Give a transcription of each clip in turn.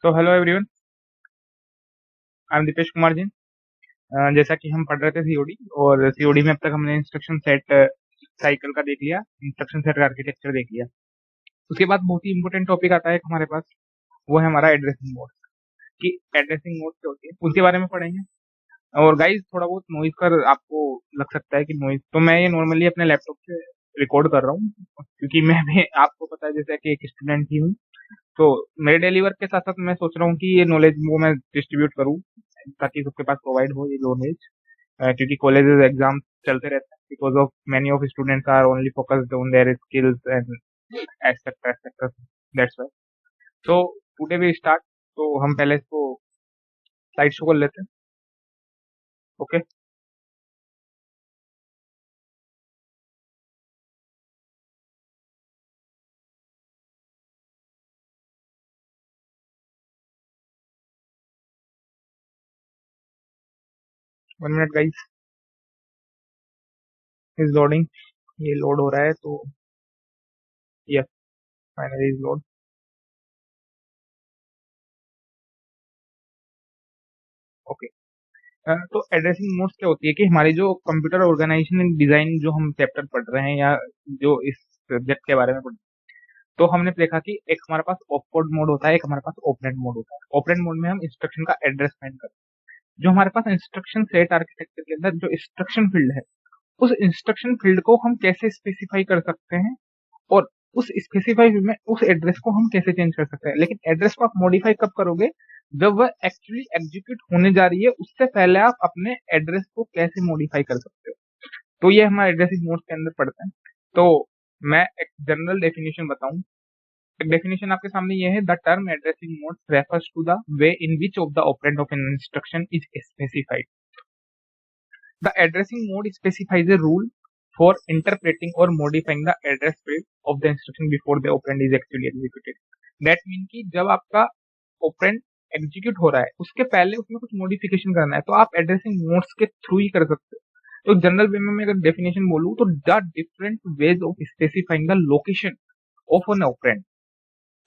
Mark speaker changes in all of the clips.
Speaker 1: तो hello everyone, I am Deepesh Kumar ji. जैसा कि हम पढ़ रहे थे सीओडी, और सीओडी में अब तक हमने इंस्ट्रक्शन सेट साइकिल का देख लिया, इंस्ट्रक्शन सेट का आर्किटेक्चर देख लिया। उसके बाद बहुत ही इंपॉर्टेंट टॉपिक आता है एक हमारे पास, वो है हमारा एड्रेसिंग मोड। कि एड्रेसिंग मोड क्या होती है उसके बारे में पढ़ेंगे। और गाइस, थोड़ा बहुत नॉइज कर आपको लग सकता है कि नॉइज, तो मैं ये नॉर्मली अपने लैपटॉप से रिकॉर्ड कर रहा हूँ, क्योंकि मैं भी आपको पता है जैसे कि एक स्टूडेंट ही हूँ। तो मेरे डेली वर्क के साथ साथ मैं सोच रहा हूँ कि ये नॉलेज वो मैं डिस्ट्रीब्यूट करूँ, ताकि सबके पास प्रोवाइड हो ये नॉलेज। क्योंकि कॉलेजेस एग्जाम चलते रहते हैं, because of many of students are only focused on their skills and etcetera etcetera, that's why. So today we start. तो हम पहले इसको स्लाइड शो कर लेते हैं। Okay, 1 minute guys, is loading. ये लोड हो रहा है, तो yes, finally is load. Okay, तो एड्रेसिंग मोड्स क्या होती है कि हमारी जो कंप्यूटर ऑर्गेनाइजेशन एंड डिजाइन जो हम चैप्टर पढ़ रहे हैं, या जो इस सब्जेक्ट के बारे में पढ़, तो हमने देखा कि एक हमारे पास ऑपकोड मोड होता है, एक हमारे पास ओपरेंड मोड होता है। ओपरेंड मोड में हम इंस्ट्रक्शन का एड्रेस फाइंड करते हैं। जो हमारे पास इंस्ट्रक्शन सेट आर्किटेक्चर के अंदर जो इंस्ट्रक्शन फील्ड है, उस इंस्ट्रक्शन फील्ड को हम कैसे स्पेसिफाई कर सकते हैं, और उस स्पेसिफाई में उस एड्रेस को हम कैसे चेंज कर सकते हैं। लेकिन एड्रेस को आप मॉडिफाई कब करोगे, जब वह एक्चुअली एग्जीक्यूट होने जा रही है, उससे पहले आप अपने एड्रेस को कैसे मॉडिफाई कर सकते हो। तो ये हमारे एड्रेसिंग मोड के अंदर पड़ता है। तो मैं एक जनरल डेफिनेशन बताऊं। एक डेफिनेशन आपके सामने ये है: the term addressing mode refers to the way in which of the operand of an instruction is specified. The addressing mode specifies a rule for interpreting or modifying the address field of the instruction before the operand is actually executed. That means कि जब आपका operand execute हो रहा है, उसके पहले उसमें कुछ मॉडिफिकेशन करना है, तो आप एड्रेसिंग मोड्स के थ्रू ही कर सकते हो। तो जनरल वे में मैं अगर डेफिनेशन बोलूं, तो the different ways of specifying the location of an operand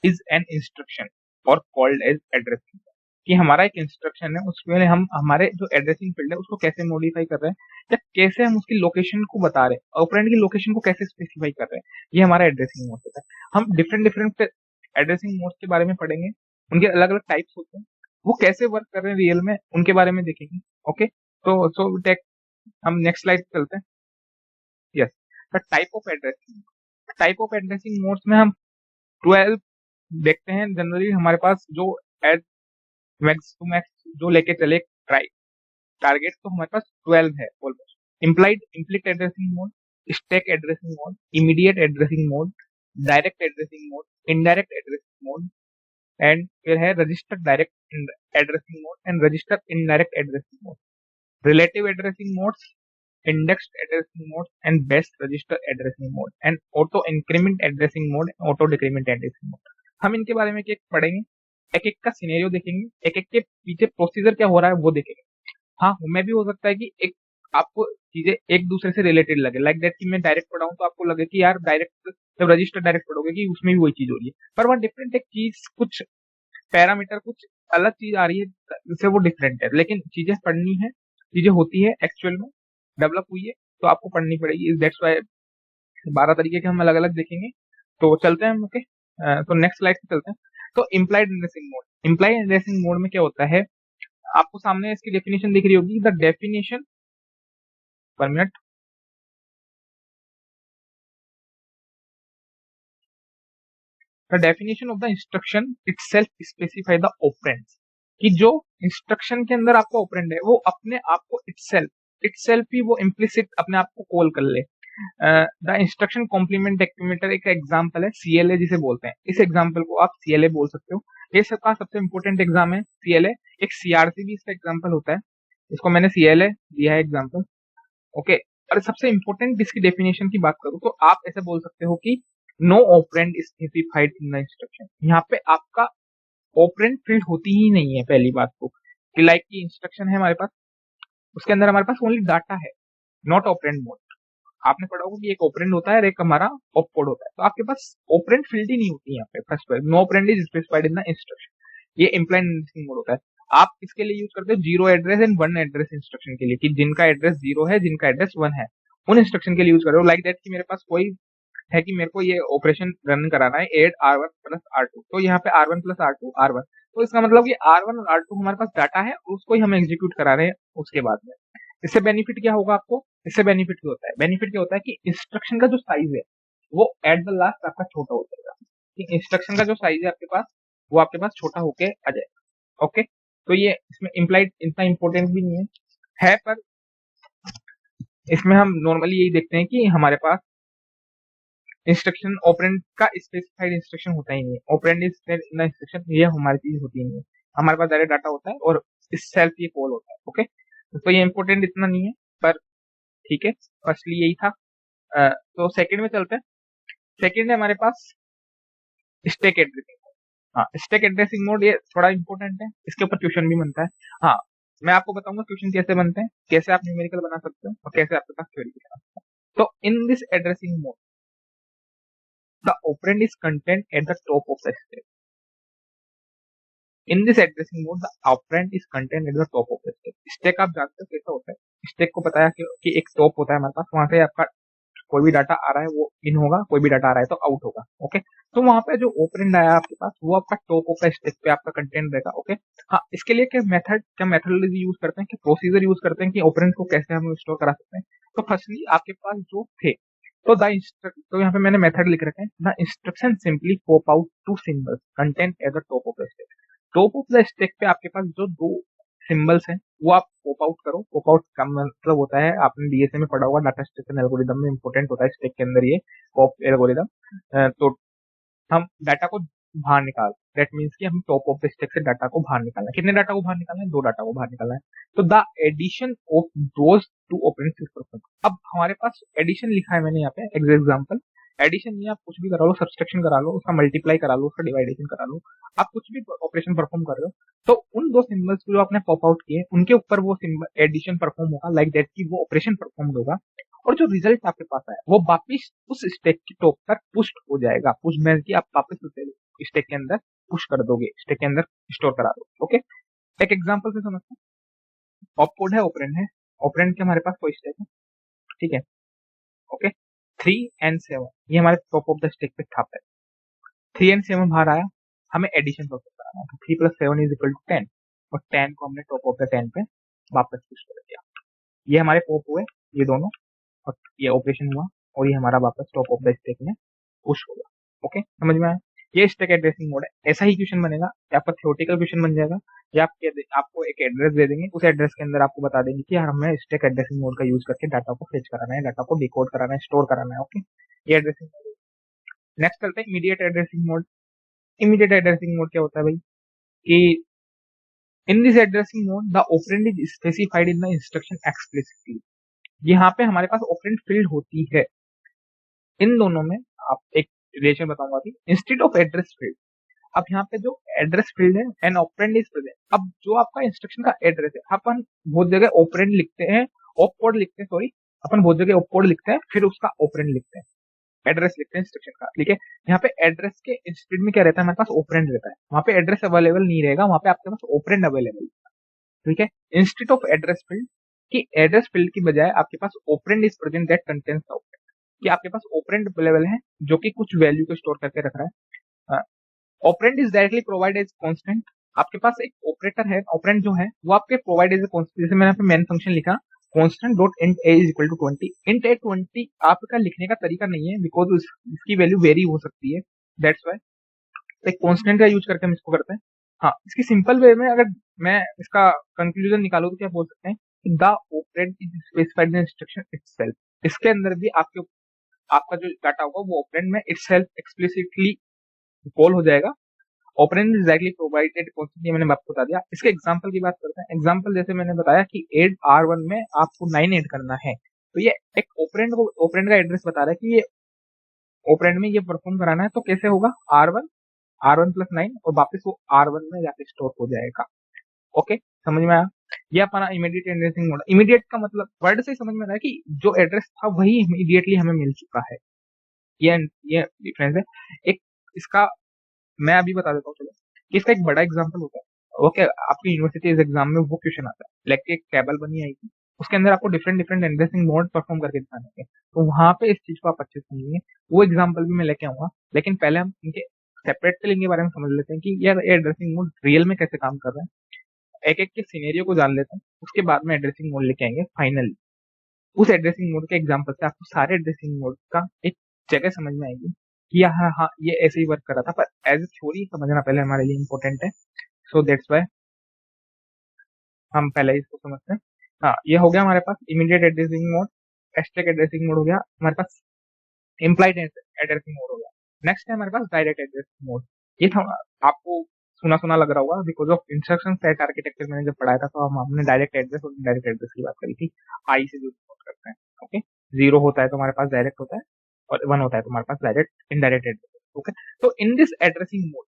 Speaker 1: is an instruction are called as addressing. कि हमारा एक इंस्ट्रक्शन है, उसमें हम हमारे जो एड्रेसिंग फील्ड है उसको कैसे मॉडिफाई कर रहे हैं, या कैसे हम उसकी लोकेशन को बता रहे हैं, ऑपरेंड की लोकेशन को कैसे स्पेसिफाई कर रहे हैं, ये हमारा एड्रेसिंग मोड होता है। हम डिफरेंट डिफरेंट एड्रेसिंग मोड्स के बारे में पढ़ेंगे, उनके अलग अलग टाइप्स होते हैं, वो कैसे वर्क कर रहे हैं रियल में, उनके बारे में देखेंगे। ओके, तो सो टेक, हम नेक्स्ट स्लाइड पे चलते हैं। Yes, the type of addressing. Type of addressing modes में हम 12 देखते हैं जनरली। हमारे पास जो एड मैक्स टू मैक्स जो लेके चले ट्राई टारगेट, तो हमारे पास 12 है almost. Implied implicit addressing mode, stack addressing mode, immediate addressing mode, direct addressing mode, indirect addressing mode, and फिर है register direct addressing mode and register indirect addressing mode, relative addressing modes, indexed addressing mode and best register addressing mode and auto increment addressing mode, auto decrement addressing mode। हम इनके बारे में एक एक पढ़ेंगे, एक एक का सिनेरियो देखेंगे, एक एक के पीछे प्रोसीजर क्या हो रहा है वो देखेंगे। हाँ, मैं भी हो सकता है कि एक आपको चीजें एक दूसरे से रिलेटेड लगे, लाइक दैट कि मैं डायरेक्ट पढ़ाऊं तो आपको लगे कि यार डायरेक्ट, जब रजिस्टर डायरेक्ट पढ़ोगे कि उसमें भी वही चीज हो रही है, पर वह डिफरेंट एक चीज, कुछ पैरामीटर, कुछ अलग चीज आ रही है, जिससे वो डिफरेंट है। लेकिन चीजें पढ़नी है, चीजें होती है एक्चुअल में, डेवलप हुई है, तो आपको पढ़नी पड़ेगी। दैट्स वाई 12 तरीके के हम अलग अलग देखेंगे। तो चलते हैं हम। ओके, तो नेक्स्ट स्लाइड पे चलते हैं। तो implied addressing mode. Implied addressing mode में क्या होता है, आपको सामने इसकी डेफिनेशन दिख रही होगी। द डेफिनेशन, पर minute, the definition of the instruction itself specify the operands. कि जो इंस्ट्रक्शन के अंदर आपका ऑपरेंड है, वो अपने आप को इटसेल्फ इटसेल्फ ही वो इम्प्लिसिट अपने आप को कॉल कर ले। द इंस्ट्रक्शन कॉम्प्लीमेंट एक्यूमेटर एक एग्जांपल है, सीएलए जिसे बोलते हैं। इस एग्जांपल को आप सीएलए बोल सकते हो। ये सबका सबसे इंपॉर्टेंट एग्जाम है सीएलए। एक सीआरसी भी इसका एग्जांपल होता है, इसको मैंने सीएलए दिया है एग्जांपल। ओके, और सबसे इंपॉर्टेंट इसकी डेफिनेशन की बात करूं, तो आप ऐसे बोल सकते हो कि no operand specified in the instruction. यहाँ पे आपका ऑपरेंड फील्ड होती ही नहीं है पहली बात तो, कि लाइक की इंस्ट्रक्शन है हमारे पास, उसके अंदर हमारे पास ओनली डाटा है, नॉट ऑपरेंड मोड। आपने पढ़ा होगा कि एक ऑपरेंड होता है और एक हमारा ऑपकोड होता है, तो आपके पास ऑपरेंड फील्ड ही नहीं होती है यहाँ पे। First no operand is specified in the instruction. ये इम्प्लाइड एड्रेसिंग मोड होता है। आप इसके लिए यूज करते हो zero address and one address instruction के लिए, कि जिनका एड्रेस जीरो है, जिनका एड्रेस वन है, उन इंस्ट्रक्शन के लिए यूज कर रहे हो। लाइक दैट कि मेरे पास कोई है कि मेरे को ये ऑपरेशन रन कराना है एड R1 प्लस R2, तो यहाँ पे R1 प्लस R2 R1, तो इसका मतलब ये R1 और R2 हमारे पास डाटा है, उसको ही हम एग्जीक्यूट करा रहे हैं उसके बाद में। इससे बेनिफिट क्या होगा आपको? इससे बेनिफिट क्या होता है? बेनिफिट क्या होता है कि इंस्ट्रक्शन का जो साइज है वो एट द लास्ट आपका छोटा हो जाएगा, कि इंस्ट्रक्शन का जो साइज है आपके पास वो आपके पास छोटा होके आ जाएगा। ओके, तो ये इसमें इम्प्लाइड इतना इंपॉर्टेंट भी नहीं है, पर इसमें हम नॉर्मली यही देखते हैं कि हमारे पास इंस्ट्रक्शन ऑपरेंड का स्पेसिफाइड इंस्ट्रक्शन होता ही नहीं है। ऑपरेंड इज इंस्ट्रक्शन, ये हमारी चीज होती ही नहीं है। हमारे पास डायरेक्ट डाटा होता है और इस सेल्फ ये कॉल होता है। ओके, तो ये इंपॉर्टेंट इतना नहीं है, पर ठीक है, फर्स्टली यही था। तो सेकंड में चलते हैं। सेकंड है हमारे पास स्टैक एड्रेसिंग। हाँ, स्टैक एड्रेसिंग मोड ये थोड़ा इंपॉर्टेंट है, इसके ऊपर क्वेश्चन भी बनता है। हाँ, मैं आपको बताऊंगा क्वेश्चन कैसे बनते हैं, कैसे आप न्यूमेरिकल बना सकते हो और कैसे आपके पास थ्योरी बना सकते हो। तो in this addressing mode the operand is contained at the top of the stack. In this addressing mode, the operand is contained at the top of the stack. Stack आप जानते हो कैसा होता है? Stack को पता है कि एक टॉप होता है हमारे पास, वहां से आपका कोई भी डाटा आ रहा है वो इन होगा, कोई भी डाटा आ रहा है तो आउट होगा। ओके, तो वहां पे जो ओपरेंड आया आपके पास वो आपका टॉप ऑफ द स्टैक पे आपका कंटेंट रहेगा। ओके, हाँ, इसके लिए क्या मेथडोलॉजी यूज करते हैं, कि प्रोसीजर यूज करते हैं कि ओपरेंड को कैसे हम स्टोर करा सकते हैं। तो फर्स्टली आपके पास जो थे, तो यहाँ पे मैंने मेथड लिख रखे हैं। The instruction simply pop out to symbols content at the top of the stack. Top of the stack पे आपके पास जो दो सिंबल्स हैं वो आप पॉप आउट करो। पॉप आउट का मतलब होता है, आपने डीएसए में पढ़ा होगा, डाटा स्ट्रक्चर एल्गोरिदम में इंपॉर्टेंट होता है स्टैक के अंदर ये पॉप एल्गोरिदम। तो हम डाटा को बाहर निकाल, दैट मीन्स कि हम टॉप ऑफ द स्टैक से डाटा को बाहर निकालना है। कितने डाटा को बाहर निकालना है? दो डाटा को बाहर निकालना है। तो the addition of those two operands is perform. अब हमारे पास एडिशन लिखा है मैंने यहाँ पे एग्जाम्पल। एडिशन में आप कुछ भी करा लो, सब्सट्रैक्शन करा लो, उसका मल्टीप्लाई करा लो, उसका डिवाइडेशन करा लो, आप कुछ भी ऑपरेशन परफॉर्म कर रहे हो, तो उन दो सिंबल्स को जो आपने पॉप आउट किए उनके ऊपर वो सिंबल एडिशन परफॉर्म होगा, लाइक दैट कि वो ऑपरेशन परफॉर्म होगा, और जो रिजल्ट आपके पास है वो वापिस उस स्टैक के टॉप पर पुश हो जाएगा। पुश मींस कि आप वापस उसे स्टैक के अंदर पुश कर दोगे, स्टैक के अंदर स्टोर करा दो। ओके, एक एग्जांपल से समझते हैं। ऑपकोड है, ऑपरेंड है, ऑपरेंड के हमारे पास कोई स्टैक है, ठीक है। ओके, 3 एंड 7 ये हमारे टॉप ऑफ द स्टैक पे था। 3 एंड 7 बाहर आया, हमें एडिशन परफॉर्म कराना है, तो 3 प्लस 7 इज इक्वल टू 10, और 10 को हमने टॉप ऑफ द 10 पे वापस पुश कर दिया। ये हमारे पॉप हुए ये दोनों, और ये ऑपरेशन हुआ, और ये हमारा वापस टॉप ऑफ द स्टैक में पुश होगा। ओके, समझ में आया? ये स्टैक एड्रेसिंग मोड है। ऐसा ही क्वेश्चन बनेगा, या आपका थ्योरेटिकल क्वेश्चन बन जाएगा, या आपको एक एड्रेस दे देंगे, उस एड्रेस के अंदर आपको बता देंगे कि यार हमें स्टैक एड्रेसिंग मोड का यूज करके डाटा को फेच कराना है, डाटा को डिकोड कराना है, स्टोर कराना है। ओके, ये एड्रेसिंग मोड। नेक्स्ट चलते हैं immediate addressing mode. Immediate addressing mode क्या होता है भाई, कि in this addressing mode the operand is specified in the instruction explicitly. यहाँ पे हमारे पास ऑपरेंड फील्ड होती है। इन दोनों में आप एक रिलेशन बताऊंगा अभी। इंस्टेड ऑफ एड्रेस फील्ड, अब यहाँ पे जो एड्रेस फील्ड है एन ऑपरेंड इज प्रेजेंट। अब जो आपका इंस्ट्रक्शन का एड्रेस है, अपन बहुत जगह ऑपरेंड लिखते हैं, ऑपकोड लिखते हैं, सॉरी, अपन बहुत जगह ऑपकोड लिखते हैं फिर उसका ऑपरेंड लिखते हैं, एड्रेस लिखते हैं इंस्ट्रक्शन का, ठीक है। यहाँ पे एड्रेस के इंस्टेड में क्या रहता है, हमारे पास ऑपरेंड रहता है। वहां पे एड्रेस अवेलेबल नहीं रहेगा, वहां पे आपके पास ऑपरेंड अवेलेबल, ठीक है। इंस्टेड ऑफ एड्रेस फील्ड, की एड्रेस फील्ड की बजाय आपके पास operand is present that contains the operand, कि आपके पास ऑपरेंड अवेलेबल है जो कि कुछ वैल्यू को स्टोर करके रख रहा है। Operand is directly provide as constant. आपके पास एक ऑपरेटर है, ऑपरेंड जो है वो आपके प्रोवाइड एज कांस्टेंट, जैसे मैंने यहाँ पे मेन फंक्शन लिखा constant dot int a is equal to 20। Int a 20 आपका लिखने का तरीका नहीं है, बिकॉज इसकी वैल्यू वेरी हो सकती है, दैट्स वाई एक कांस्टेंट का यूज करके हम इसको करते हैं। हाँ, इसकी सिंपल वे में अगर मैं इसका कंक्लूजन निकालूं तो क्या बोल सकते हैं, the operand is specified in instruction itself. इसके अंदर भी आपका जो डाटा होगा वो ऑपरेंड में इटसेल्फ एक्सप्लिसिटली कॉल हो जाएगा। Operand is directly provided constant, ये मैंने आपको बता दिया। इसके एग्जांपल की बात करते हैं। एग्जांपल जैसे मैंने बताया कि एड R1 में आपको 9 ऐड करना है, तो ये एक ऑपरेंड का एड्रेस बता रहा है कि ये ऑपरेंड में ये परफॉर्म कराना है, तो कैसे होगा, R1 प्लस 9, और वापस वो R1 में जाके स्टोर हो जाएगा। ओके, समझ में आया? ये अपना इमीडिएट एड्रेसिंग मोड। इमीडिएट का मतलब वर्ड से समझ में आया कि जो एड्रेस था वही इमीडिएटली हमें मिल चुका है, ये डिफरेंस है। एक इसका मैं अभी बता देता हूँ, चलो, इसका एक बड़ा एग्जाम्पल होता है, ओके, आपकी यूनिवर्सिटी एग्जाम में वो क्वेश्चन आता है, लाइक एक टेबल बनी आएगी, उसके अंदर आपको different different addressing mode perform करके दिखाने हैं, तो वहां पे इस चीज को आप अच्छे से समझेंगे। वो एग्जाम्पल भी मैं लेके आऊंगा, लेकिन पहले हम इनके सेपरेटली इनके बारे में समझ लेते हैं कि यार ये एड्रेसिंग मोड रियल में कैसे काम कर रहा है, एक एक के सिनेरियो को जान लेते हैं, उसके बाद में एड्रेसिंग मोड लेके आएंगे फाइनली। उस एड्रेसिंग मोड के एग्जाम्पल से आपको सारे एड्रेसिंग मोड का एक जगह समझ में आएगी कि हाँ हाँ ये ऐसे ही वर्क कर रहा था, पर एज ए थ्योरी समझना पहले हमारे लिए इंपॉर्टेंट है। सो दैट्स वाई हम पहले इसको समझते हैं। हाँ, ये हो गया हमारे पास immediate addressing mode, stack addressing mode हो गया हमारे पास, इम्प्लाइड एड्रेसिंग मोड हो गया। नेक्स्ट है हमारे पास डायरेक्ट एड्रेसिंग मोड। ये था, आपको सुना सुना लग रहा होगा, because of instruction set architecture मैंने जब पढ़ाया था तो हमने डायरेक्ट एड्रेस और इनडायरेक्ट एड्रेस की बात करी थी, आई से जो नोट करते हैं। ओके, जीरो होता है तो हमारे पास डायरेक्ट होता है, और वन होता है तो हमारे पास डायरेक्ट इनडायरेक्ट एड्रेस। ओके, तो in this addressing mode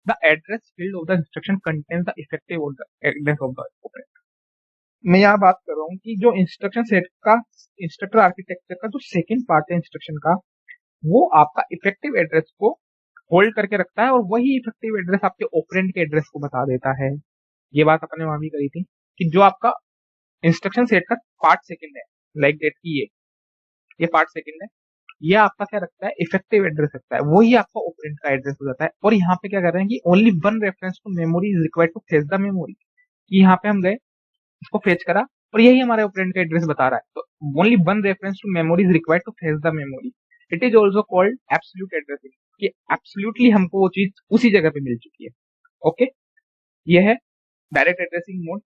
Speaker 1: the address field of the instruction contains the effective of the address of the operand. मैं यहाँ बात कर रहा हूँ कि जो इंस्ट्रक्शन सेट का, इंस्ट्रक्टर आर्किटेक्चर का जो सेकंड पार्ट है इंस्ट्रक्शन का, वो आपका इफेक्टिव एड्रेस को होल्ड करके रखता है, और वही इफेक्टिव एड्रेस आपके ऑपरेंड के एड्रेस को बता देता है। ये बात अपने वहां भी करी थी कि जो आपका इंस्ट्रक्शन सेट का पार्ट सेकंड है, लाइक दैट की ये पार्ट सेकंड है, ये आपका क्या रखता है, इफेक्टिव एड्रेस रखता है, वही आपका ऑपरेंड का एड्रेस हो जाता है। और यहाँ पे क्या कर रहे हैं कि only one reference to memory is required to fetch the memory, कि यहाँ पे हम गए, इसको फेच करा, और यही हमारे ऑपरेंड का एड्रेस बता रहा है, तो only one reference to memory is required to fetch the memory. It is also called absolute addressing, कि एब्सोल्युटली हमको वो चीज उसी जगह पे मिल चुकी है। ओके, ये है डायरेक्ट एड्रेसिंग मोड।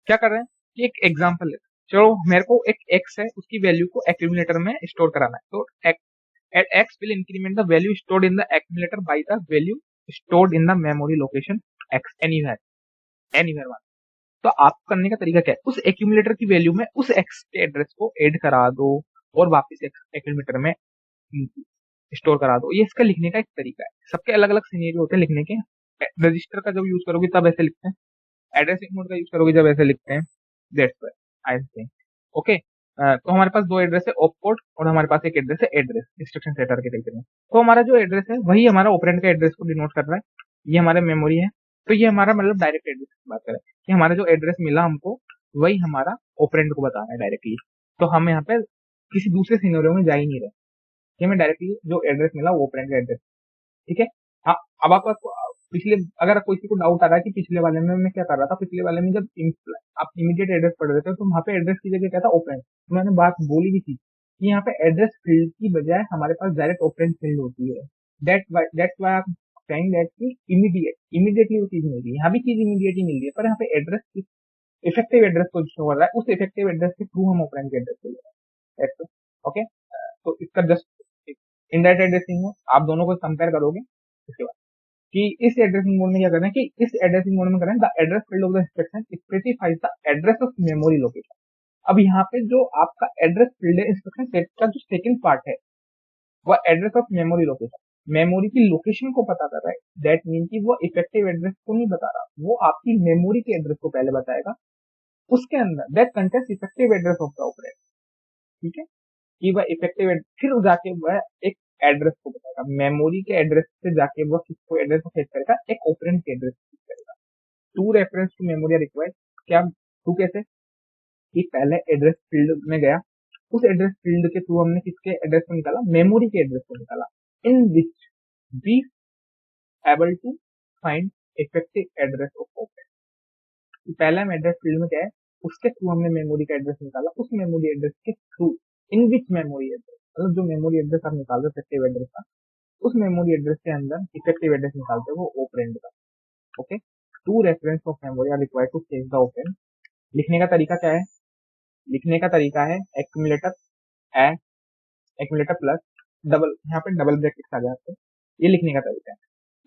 Speaker 1: क्या कर रहे हैं कि एक एग्जांपल है, चलो मेरे को एक एक्स है, उसकी वैल्यू को एक्यूमुलेटर में स्टोर कराना है, तो x will increment the value stored in the accumulator by the value stored in the memory location x anywhere anywhere one. तो आप करने का तरीका क्या है, उस एक्यूमुलेटर की वैल्यू में उस एक्स के एड्रेस को ऐड करा दो, और वापस एक्यूमुलेटर में स्टोर करा दो। ये इसका लिखने का एक तरीका है, सबके अलग अलग सिनेरियो होते हैं लिखने के। रजिस्टर का जब यूज करोगे तब ऐसे लिखते हैं, एड्रेसिंग मोड का यूज करोगे जब ऐसे लिखते हैं। That's why I am saying. Okay, तो हमारे पास दो एड्रेस है, ऑपकोड, और हमारे पास एक एड्रेस है एड्रेस इंस्ट्रक्शन सेट आर्किटेक्चर में। तो हमारा जो एड्रेस है वही हमारा ऑपरेंड का एड्रेस को डिनोट कर रहा है, ये हमारा मेमोरी है। तो ये हमारा मतलब डायरेक्ट एड्रेस की बात करें कि हमारा जो एड्रेस मिला हमको, वही हमारा ऑपरेंड को बता रहा है डायरेक्टली। तो हम यहाँ पे किसी दूसरे सिनेरियो में जा ही नहीं रहे, कि हमें डायरेक्टली जो एड्रेस मिला वो ऑपरेंड का एड्रेस। ठीक है। हाँ, अब आपको पिछले, अगर किसी को डाउट आ रहा है कि पिछले वाले में मैं क्या कर रहा था, पिछले वाले में जब आप इमीडिएट एड्रेस पढ़ रहे थे तो वहाँ पे एड्रेस की जगह क्या था, ऑपरेंड। तो मैंने बात बोली भी थी कि यहाँ पे एड्रेस फील्ड की बजाय हमारे पास डायरेक्ट ऑपरेंड फील्ड होती है। दैट्स व्हाई आप saying that कि इमीडिएटली वो चीज मिल रही है, यहाँ भी चीज इमीडिएटली मिल रही है, पर यहाँ पे एड्रेस इफेक्टिव एड्रेस को शो कर रहा है, उस इफेक्टिव एड्रेस के थ्रू हम ऑपरेंड के एड्रेस को ले रहे हैं। ओके, तो इसका जस्ट इनडायरेक्ट एड्रेसिंग, आप दोनों को कंपेयर करोगे इसके बाद, कि इस एड्रेसिंग मोड में क्या कर रहे हैं, कि इस एड्रेसिंग मोड में कर रहे हैं the address field of the instruction specifies the address of memory location. अब यहाँ पे जो आपका एड्रेस फील्ड है इंस्ट्रक्शन सेट का जो सेकंड पार्ट है, वो address of memory location, memory की लोकेशन को पता कर रहा है। दैट मीन कि वो इफेक्टिव एड्रेस को नहीं बता रहा, वो आपकी मेमोरी के एड्रेस को पहले बताएगा, उसके अंदर that contains effective address of the operand. ठीक है, कि वह इफेक्टिव फिर जाके वह एक एड्रेस को बताएगा, मेमोरी के एड्रेस से जाके वह किसको एड्रेस को फेच करेगा, एक ऑपरेंड के एड्रेस को फेच करेगा। Two reference to memory are required. क्या टू कैसे, कि पहले एड्रेस फील्ड में गया, उस एड्रेस फील्ड के थ्रू हमने किसके एड्रेस को निकाला, मेमोरी के एड्रेस को निकाला, in which we able to find effective address of operand. पहले हम एड्रेस फील्ड में गए, उसके थ्रू हमने मेमोरी का एड्रेस निकाला, उस मेमोरी एड्रेस के थ्रू इन विच मेमोरी एड्रेस, मतलब जो मेमोरी एड्रेस आप निकाल रहे इफेक्टिव एड्रेस का, उस मेमोरी एड्रेस के अंदर इफेक्टिव एड्रेस निकालते हैं वो ऑपरेंड का। Okay, two reference of memory are required to change the operand. लिखने का तरीका क्या है, लिखने का तरीका है accumulator and accumulator plus double, यहाँ पे डबल ब्रैकेट्स आ जाते हैं, ये लिखने का तरीका है।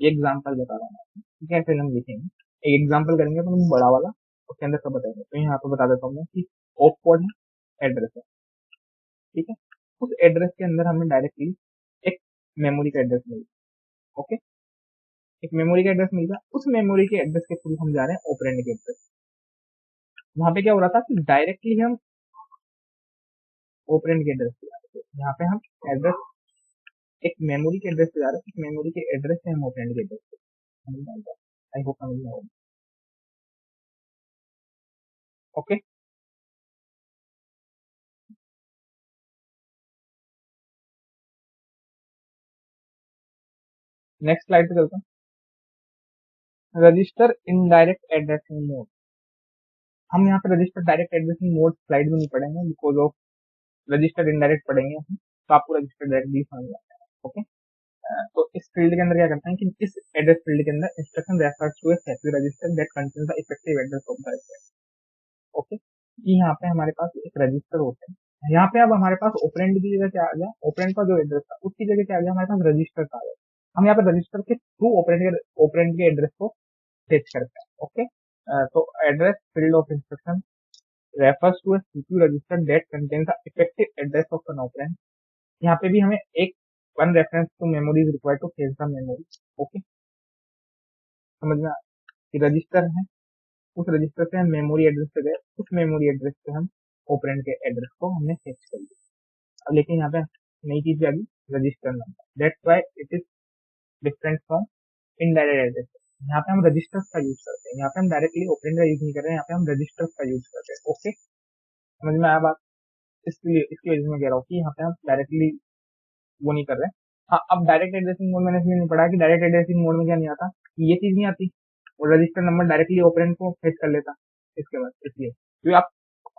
Speaker 1: ये एग्जांपल बता रहा हूँ मैं, ठीक है, फिर हम लिखेंगे, एक एग्जांपल करेंगे तो हम बड़ा वाला, उसके अंदर सब बताएंगे। तो यहाँ पे बता देता हूँ मैं कि ऑप कोड है, एड्रेस है, ठीक है, उस एड्रेस के अंदर हमें डायरेक्टली एक मेमोरी का एड्रेस मिल गया। ओके, एक मेमोरी का एड्रेस मिल गया, उस मेमोरी के एड्रेस के थ्रू हम जा रहे हैं ऑपरेंड के एड्रेस। वहां पे क्या हो रहा था कि डायरेक्टली हम ऑपरेंड के एड्रेस पे जा रहे थे, यहाँ पे हम एड्रेस एक मेमोरी के एड्रेस पे जा रहे हैं, एक मेमोरी के एड्रेस से हम ऑपरेंड के एड्रेस पे। समझ में आएगा, आई होप समझ में होगा। ओके, नेक्स्ट स्लाइड पे चलते हैं। Register indirect addressing mode. हम यहाँ पे register direct addressing mode slide में नहीं पढ़ेंगे, बिकॉज ऑफ रजिस्टर इनडायरेक्ट पढ़ेंगे हम, तो आपको रजिस्टर डायरेक्ट भी समझ में आएगा। ओके, तो इस फील्ड के अंदर क्या करते हैं कि इस एड्रेस फील्ड के अंदर instruction refers to a separate register that contains the effective address of the request। Okay, कि यहाँ पे हमारे पास एक रजिस्टर होता है, यहाँ पे अब हमारे पास ऑपरेंड की जगह क्या आ गया, ऑपरेंड का जो एड्रेस था उसकी जगह क्या आ गया, हमारे पास रजिस्टर का आ गया। हम यहाँ पे रजिस्टर के थ्रू ऑपरेंड के एड्रेस को फेच करते हैं। ओके, तो address field of instruction refers to a CPU register that contains the effective address of an operand. यहाँ पे भी हमें एक one reference to memory is required to fetch the memory. Okay, समझ में कि रजिस्टर है, उस रजिस्टर से हम मेमोरी एड्रेस पे गए, उस मेमोरी एड्रेस पे हम ऑपरेंड के एड्रेस को हमने फेच कर लिया। अब लेकिन यहाँ पे नई चीज आ गई, register number, that's why it is different from indirect address. यहाँ पे हम रजिस्टर्स का यूज करते हैं, यहाँ पे हम डायरेक्टली ऑपरेंड का यूज नहीं कर रहे हैं, यहाँ पे हम रजिस्टर्स का यूज करते हैं। ओके, समझ में आया बात? इसलिए इसकी वजह से मैं कह रहा हूँ कि यहाँ पे हम डायरेक्टली वो नहीं कर रहे हैं। हाँ, अब डायरेक्ट एड्रेसिंग मोड मैंने इसलिए नहीं पढ़ा कि डायरेक्ट एड्रेसिंग मोड में क्या नहीं आता, ये चीज नहीं आती, और रजिस्टर नंबर डायरेक्टली ऑपरेंड को फेच कर लेता इसके बाद। इसलिए तो आप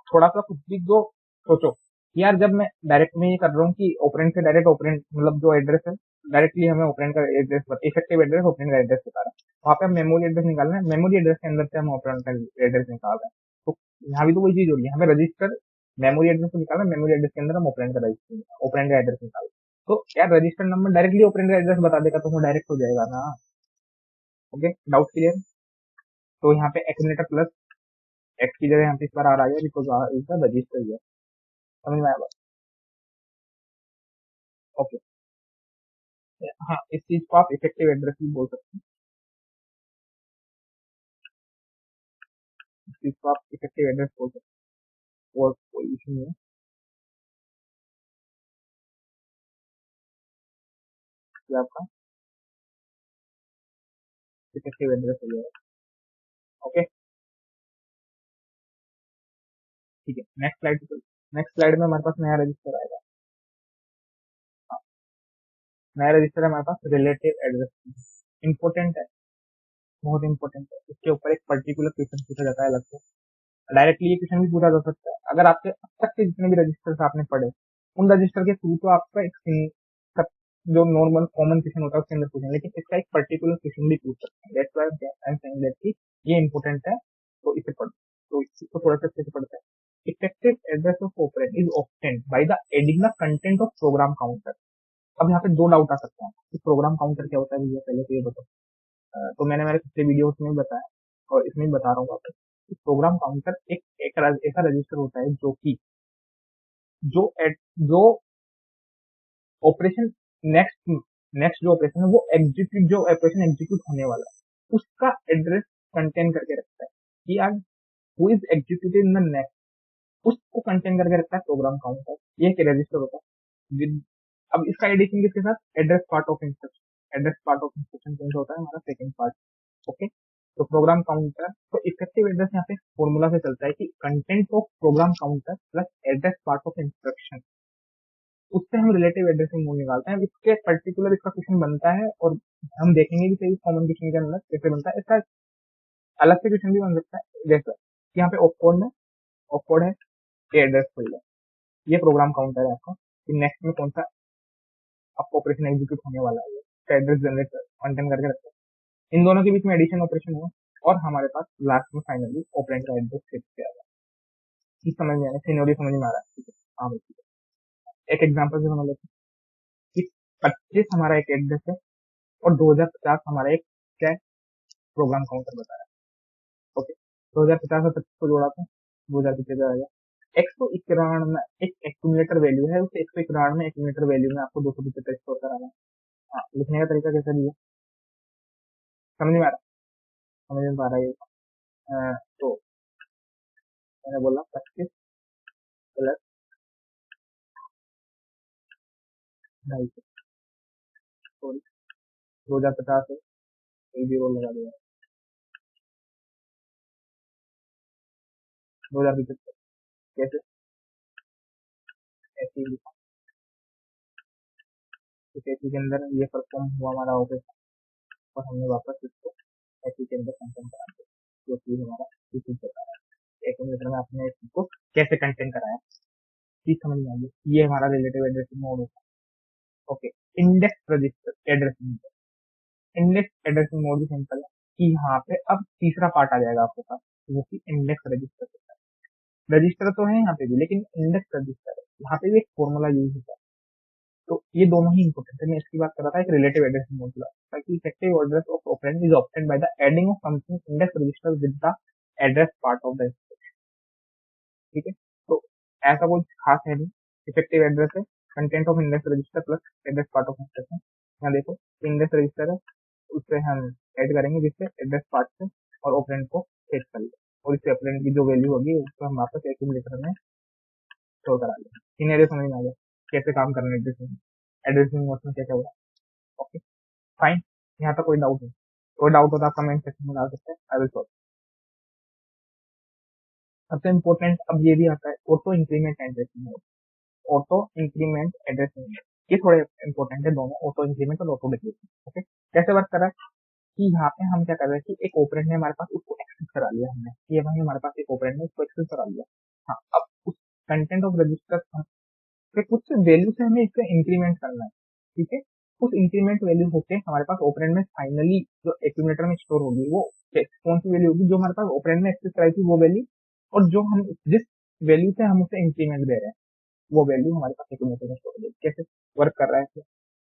Speaker 1: थोड़ा सा कुछ भी जो सोचो कि यार जब मैं डायरेक्ट में ये कर रहा हूँ कि ऑपरेंड से डायरेक्ट ऑपरेंड मतलब जो एड्रेस है डायरेक्टली हमें ऑपरेंड का एड्रेस इफेक्टिव एड्रेस ऑपरेंड का एड्रेस बता रहा है, वहाँ पे हम मेमोरी एड्रेस निकालना है, मेमोरी एड्रेस के अंदर से हम ऑपरेंड का एड्रेस निकाल रहे हैं। तो यहाँ भी तो वही चीज हो रही है, हमें रजिस्टर मेमोरी एड्रेस को निकालना, मेमोरी एड्रेस के अंदर हम ऑपरेंड का रजिस्टर ऑपरेंड का एड्रेस निकाल। तो यार रजिस्टर नंबर डायरेक्टली ऑपरेंड का एड्रेस बता देगा तो वो डायरेक्ट हो जाएगा ना। Okay, doubt clear? तो यहाँ पे एक्यूमुलेटर प्लस एक्स की जगह यहाँ पे इस बार आ रहा है बिकॉज इसका रजिस्टर है। समझ में आया बात? ओके, हाँ, इस चीज को आप इफेक्टिव एड्रेस भी बोल सकते हैं, इस चीज को आप इफेक्टिव एड्रेस बोल सकते हैं, और कोई इशू नहीं है, ये आपका इफेक्टिव एड्रेस हो जाएगा। ओके, ठीक है, नेक्स्ट स्लाइड पे। नेक्स्ट स्लाइड में हमारे पास नया रजिस्टर आएगा। हाँ, नया रजिस्टर है हमारे पास रिलेटिव एड्रेस, इंपॉर्टेंट है, बहुत इंपॉर्टेंट है, इसके ऊपर एक पर्टिकुलर क्वेश्चन पूछा जाता है अलग से। डायरेक्टली ये क्वेश्चन भी पूछा जा सकता है, अगर आपके अब तक के जितने भी रजिस्टर्स आपने पढ़े उन रजिस्टर के थ्रू तो आपका एक जो नॉर्मल कॉमन क्वेश्चन होता है उसके अंदर पूछेंगे, लेकिन इसका एक पर्टिकुलर क्वेश्चन भी पूछ सकते हैं। That's why I am saying that कि ये इंपॉर्टेंट है, तो इसे पढ़ो, तो इसको थोड़ा सा अच्छे से पढ़ते हैं। Effective address of operand is obtained by the adding the content of program counter. अब यहाँ पे दो डाउट आ सकते हैं कि प्रोग्राम काउंटर क्या होता है भैया, पहले तो ये बताओ। तो मैंने मेरे पिछले वीडियोस में भी बताया और इसमें भी बता रहा हूँ वापस कि प्रोग्राम काउंटर ऐसा रजिस्टर होता है जो कि जो ऑपरेशन नेक्स्ट नेक्स्ट जो ऑपरेशन है वो एग्जीक्यूट जो ऑपरेशन एग्जीक्यूट होने वाला है उसका एड्रेस कंटेन करके रखता है कि यार who is executed in the next, उसको कंटेन करके रखता है प्रोग्राम काउंटर। ये एक रजिस्टर होता है अब इसका एडिशन किसके साथ, address part of instruction, address part of instruction कौन सा होता है हमारा सेकंड पार्ट। ओके, तो प्रोग्राम काउंटर, तो इफेक्टिव एड्रेस यहाँ पे फॉर्मूला से चलता है कि content of program counter plus address part of instruction, उससे हम रिलेटिव एड्रेसिंग मोड निकालते हैं। इसके पर्टिकुलर इसका क्वेश्चन बनता है और हम देखेंगे भी सही कॉमन क्वेश्चन के अंदर कैसे बनता है। इसका अलग से क्वेश्चन भी बन सकता है, जैसे कि यहाँ पे ऑपकोड है, ये एड्रेस फील्ड है, ये प्रोग्राम काउंटर है आपका कि नेक्स्ट में कौन सा आपका ऑपरेशन एग्जीक्यूट होने वाला है, इसका एड्रेस जनरेट कंटेन करके रखते हैं। इन दोनों के बीच में एडिशन ऑपरेशन हुआ और हमारे पास लास्ट में फाइनली ऑपरेंड का एड्रेस फिक्स किया गया। चीज समझ में आ रहा है, सिनेरियो समझ में आ रहा है? ठीक है, हाँ भाई, ठीक है। एक एग्जांपल से समझ लेते हैं कि 25 हमारा एक एड्रेस है और 2050 हमारा एक क्या है, प्रोग्राम काउंटर बता रहा है। ओके, 2050 और 25 को जोड़ा तो 2050 आ गया। 191 एक एक्यूमुलेटर वैल्यू है, उस 191 एक्यूमुलेटर वैल्यू में आपको 275 स्टोर कराना है। हाँ, लिखने का तरीका कैसा दिया, समझ में आ रहा है? समझ में आ रहा है ये? तो मैंने बोला 25 प्लस 250, सॉरी 2050 है, जीरो लगा दिया 2075 कैसे ऐसे ही लिखा। इस ऐसी के अंदर ये परफॉर्म हुआ हमारा ऑपरेशन और हमने वापस इसको ऐसी के अंदर कंटेंट करा दिया जो कि हमारा रिसीव बता रहा है एक्यूमुलेटर में आपने इसको कैसे कंटेंट कराया चीज समझ में आई। ये हमारा रिलेटिव एड्रेसिंग मोड होता है। Okay, index register addressing index addressing mode भी सिंपल है कि यहाँ पे अब तीसरा पार्ट आ जाएगा आपके पास जो कि इंडेक्स रजिस्टर होता है। रजिस्टर तो है यहाँ पे भी लेकिन इंडेक्स रजिस्टर है, यहाँ पे भी एक फॉर्मूला यूज होता है। तो ये दोनों ही इंपॉर्टेंट है। मैं इसकी बात कर रहा था एक रिलेटिव एड्रेसिंग मोड की, ताकि effective address of operand is obtained by the adding of something index register with the address part of the instruction. ठीक है, तो ऐसा कुछ खास है नहीं, इफेक्टिव एड्रेस है content of index register plus address part of instruction. यहाँ देखो इंडेक्स रजिस्टर है, उससे हम ऐड करेंगे जिससे एड्रेस पार्ट से और ऑपरेंड को फेच कर ले और इससे ऑपरेंड की जो वैल्यू होगी उसको हम वापस एक्यूमुलेटर में स्टोर करा लेंगे। सिनेरियो समझ में आ गया कैसे काम करना है एड्रेसिंग मोड में कैसे होगा। ओके फाइन, यहाँ तक कोई डाउट नहीं। कोई डाउट होता है कमेंट सेक्शन में डाल सकते हैं, आई विल सॉल्व। सबसे इम्पोर्टेंट अब ये भी आता है auto increment addressing mode. Auto increment addressing mode ये थोड़े इंपॉर्टेंट है दोनों, ऑटो इंक्रीमेंट और ऑटो डिक्रीमेंट। ओके, कैसे वर्क कर रहा है कि यहाँ पे हम क्या कर रहे हैं कि एक ऑपरेंड है हमारे पास, उसको एक्सेस करा लिया हमने, ये भाई हमारे पास एक ऑपरेंड है उसको एक्सेस करा लिया। हाँ, अब उस कंटेंट ऑफ रजिस्टर फिर कुछ वैल्यू से हमें इसका इंक्रीमेंट करना है। ठीक है, उस इंक्रीमेंट वैल्यू होके हमारे पास ऑपरेंड में फाइनली जो एक्यूमुलेटर में स्टोर होगी वो कौन सी वैल्यू होगी जो हमारे पास ऑपरेंड में एक्सेस कराई थी वो वैल्यू, और जो हम जिस वैल्यू से हम उसे इंक्रीमेंट दे रहे हैं वो वैल्यू हमारे पास एक्यूमुलेटर में स्टोर होगी। कैसे वर्क कर रहा है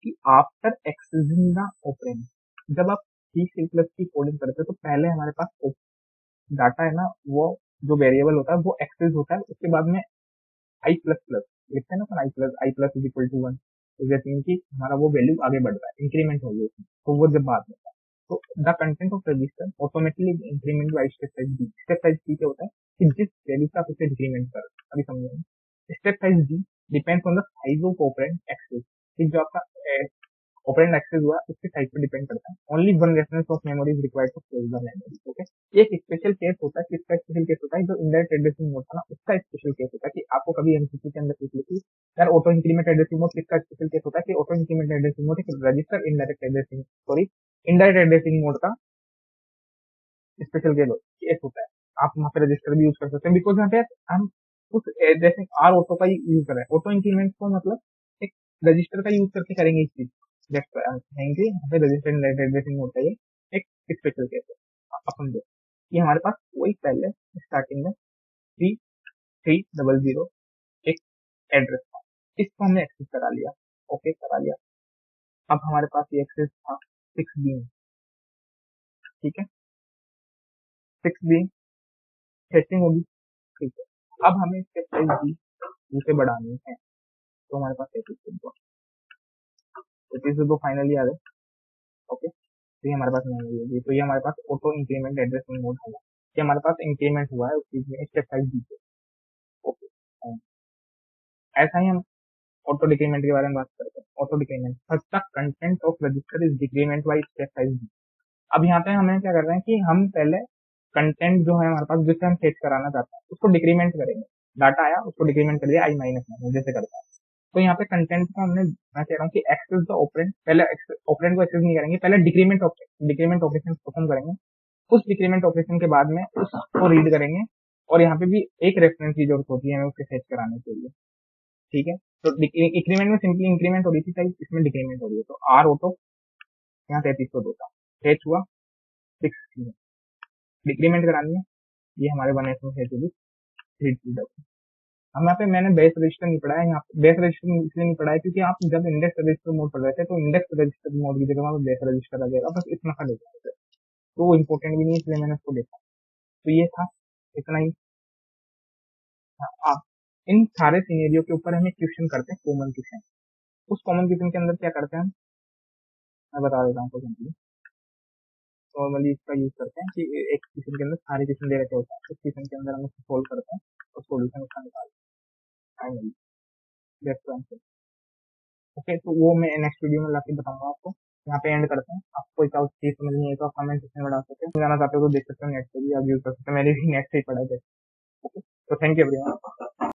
Speaker 1: कि आफ्टर एक्सेसिंग द ऑपरेंड, जब आप सी सी प्लस की कोडिंग करते हो तो पहले हमारे पास डाटा है ना, वो जो वेरिएबल होता है वो एक्सेस होता है, उसके बाद में आई प्लस प्लस लिखते हैं ना, I plus is equal to one, तो जैसे मीन कि हमारा वो वैल्यू आगे बढ़ रहा है, इंक्रीमेंट हो गई उसमें, तो वो जब बाद में होता है तो the content of register automatically increment by step size D. Step size D क्या होता है कि जिस वैल्यू से आप उसे इंक्रीमेंट कर, अभी समझेंगे। Step size D depends on the size of operand access, कि जो आपका ऑपरेंड एक्सेस हुआ उसके साइज पर डिपेंड करता है। Only one reference of memory is required to close the memory. Okay, एक स्पेशल केस होता है, किसका स्पेशल केस होता है, जो इनडायरेक्ट एड्रेसिंग मोड था ना उसका स्पेशल केस होता है कि आपको कभी एमसीक्यू के अंदर पूछ ली थी यार ऑटो इंक्रीमेंट एड्रेसिंग मोड किसका स्पेशल केस होता है, कि ऑटो इंक्रीमेंट एड्रेसिंग मोड एक register indirect addressing sorry indirect addressing mode का स्पेशल केस होता है। आप वहाँ पे रजिस्टर भी यूज कर सकते हैं, बिकॉज यहाँ पे हम उस एड्रेसिंग आर ऑटो का यूज कर रहे हैं। ऑटो इंक्रीमेंट को मतलब एक रजिस्टर का यूज करके करेंगे इस चीज, कहेंगे यहाँ पे रजिस्टर इनडायरेक्ट एड्रेसिंग मोड का ये एक स्पेशल केस है। अपन देखो ये हमारे पास वही पहले स्टार्टिंग में 3300 एक एड्रेस था, इसको हमने एक्सेस करा लिया। ओके करा लिया, अब हमारे पास ये एक्सेस था 6 बी में। ठीक है, 6 बी सेटिंग होगी। ठीक है, अब हमें स्टेप साइज डी से बढ़ानी है, तो हमारे पास 33 से 2 फाइनली आ गए। ओके, तो ये हमारे पास मेमोरी होगी, तो ये हमारे पास ऑटो इंक्रीमेंट एड्रेसिंग मोड होगा, ये हमारे पास इंक्रीमेंट हुआ है उस चीज में स्टेप साइज डी से। ओके, ऐसा ही हम ऑटो डिक्रीमेंट के बारे में बात करते हैं। Auto decrement first the content of register is decrement by step size D. अब यहाँ पे हमें क्या कर रहे हैं कि हम पहले कंटेंट जो है हमारे पास जिसे हम फेच कराना चाहते हैं उसको डिक्रीमेंट करेंगे। डाटा आया उसको डिक्रीमेंट कर दिया आई माइनस में जैसे करता है। तो यहाँ पे कंटेंट को हमने, मैं कह रहा हूँ कि एक्सेस द ऑपरेंड, पहले ऑपरेंड को एक्सेस नहीं करेंगे, पहले डिक्रीमेंट ऑपरेशन परफॉर्म करेंगे। उस डिक्रीमेंट ऑपरेशन के बाद में उसको रीड करेंगे और यहाँ पे भी एक रेफरेंस की जरूरत होती है हमें उसके फेच कराने के लिए। ठीक है, तो इंक्रीमेंट में सिंपली इंक्रीमेंट हो रही थी साइज, इसमें डिक्रीमेंट हो रही है, तो आर ऑटो यहाँ 3302 था, फेच हुआ 6 डिक्रीमेंट करानी है, ये हमारे 1s में फेच होगी 3 अब यहाँ पे मैंने बेस रजिस्टर नहीं पढ़ा है, यहाँ पे बेस रजिस्टर इसलिए नहीं पढ़ा है क्योंकि आप जब इंडेक्स रजिस्टर मोड पढ़ रहे थे तो इंडेक्स रजिस्टर मोड की जगह वहाँ बेस रजिस्टर आ जाएगा, बस इतना सा देखा है, तो वो इम्पोर्टेंट भी नहीं इसलिए मैंने उसको देखा। तो ये था इतना ही। हाँ, आप इन सारे सिनेरियो के ऊपर हमें क्वेश्चन करते हैं, कॉमन क्वेश्चन। उस कॉमन क्वेश्चन के अंदर क्या करते हैं हम, मैं बता देता हूँ आपको। नॉर्मली इसका यूज करते हैं कि एक क्वेश्चन के अंदर सारे क्वेश्चन दे रखे होते हैं, उस क्वेश्चन के अंदर हम उसको सोल्व करते हैं और सॉल्यूशन उसका निकालते हैं फाइनली दैट्स आंसर। ओके, तो वो मैं नेक्स्ट वीडियो में लाके बताऊंगा आपको। यहाँ पे एंड करते हैं। आपको कोई चीज समझ नहीं है तो आप कमेंट सेक्शन में डाल सकते हो, जाना चाहते हो तो देख सकते हो, नेट पे भी आप यूज कर सकते हो, मैंने भी नेट से ही पढ़ा है। ओके, तो थैंक यू एवरीवन।